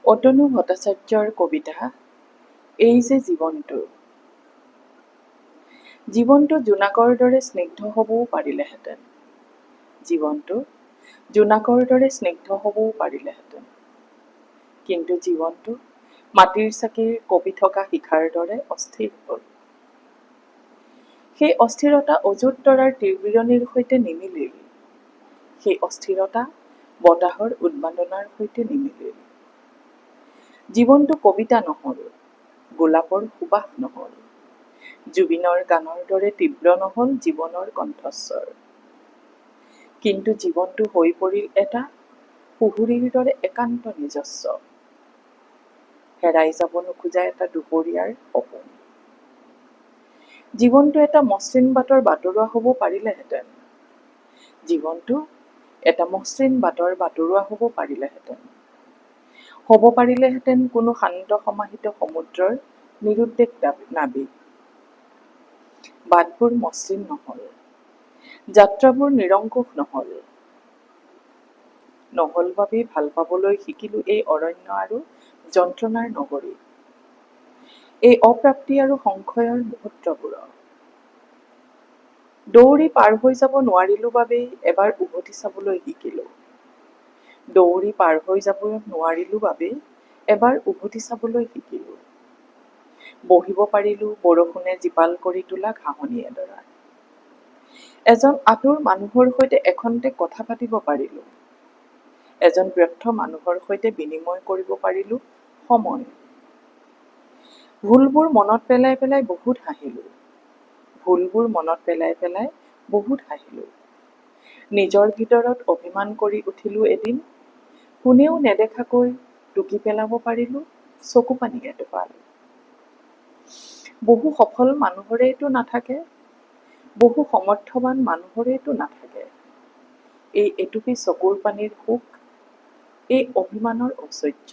অতনু ভট্টাচাৰ্যৰ কবিতা এই যে জীৱনটো। জীৱনটো জোনাকৰ দৰে স্নিগ্ধ হ'বও পাৰিলেহেঁতেন। জীৱনটো জোনাকৰ দৰে স্নিগ্ধ হ'বও পাৰিলেহেঁতেন। কিন্তু জীৱনটো মাটিৰ চাকিৰ কঁপি থকা শিখাৰ দৰে অস্থিৰ হ'ল। সেই অস্থিৰতা অযুত তৰাৰ তীৰবিৰণিৰ সৈতে নিমিলিল। সেই অস্থিৰতা বতাহৰ উদ্বাদনাৰ সৈতে নিমিলিল। জীৱনটো কবিতা নহ'ল, গোলাপৰ সুবাস নহ'ল, জুবিনৰ গানৰ দৰে তীব্ৰ নহ'ল জীৱনৰ কণ্ঠস্বৰ। কিন্তু জীৱনটো হৈ পৰিল এটা সুহুৰিৰ দৰে একান্ত নিজস্ব, হেৰাই যাব নোখোজা এটা দুপৰীয়াৰ সপোন। জীৱনটো এটা মসৃণ বাটৰ বাটৰুৱা হ'ব পাৰিলেহেঁতেন। জীৱনটো এটা মসৃণ বাটৰ বাটৰুৱা হ'ব পাৰিলেহেঁতেন। হ'ব পাৰিলেহেঁতেন কোনো শান্ত সমাহিত সমুদ্ৰৰ নিৰুদ্বেগ নাবিক। বাটবোৰ মসৃণ নহ'ল, যাত্ৰাবোৰ নিৰংকুশ নহ'ল। নহ'ল বাবেই ভাল পাবলৈ শিকিলো এই অৰণ্য আৰু যন্ত্ৰণাৰ নগৰী, এই অপ্ৰাপ্তি আৰু সংশয়ৰ মুহূৰ্তবোৰক। দৌৰি পাৰ হৈ যাব নোৱাৰিলো বাবেই এবাৰ উভতি চাবলৈ শিকিলো। দৌৰি পাৰ হৈ যাব নোৱাৰিলো বাবেই এবাৰ উভতি চাবলৈ শিকিলো। বহিব পাৰিলো বৰষুণে জীপাল কৰি তোলা ঘাঁহনি এডৰাত। এজন আঁতোৰ মানুহৰ সৈতে এখন্তে কথা পাতিব পাৰিলো। এজন ব্যৰ্থ মানুহৰ সৈতে বিনিময় কৰিব পাৰিলো সময়। ভুলবোৰ মনত পেলাই পেলাই বহুত হাঁহিলো। ভুলবোৰ মনত পেলাই পেলাই বহুত হাঁহিলো। নিজৰ ভিতৰত অভিমান কৰি উঠিলো এদিন, কোনেও নেদেখাকৈ টুকি পেলাব পাৰিলো চকুপানী এটোপাল। বহু সফল মানুহৰেইতো নাথাকে, বহু সমৰ্থবান মানুহৰেইতো নাথাকে এই এটুপি চকুৰ পানীৰ সুখ, এই অভিমানৰ ঐশ্বৰ্য।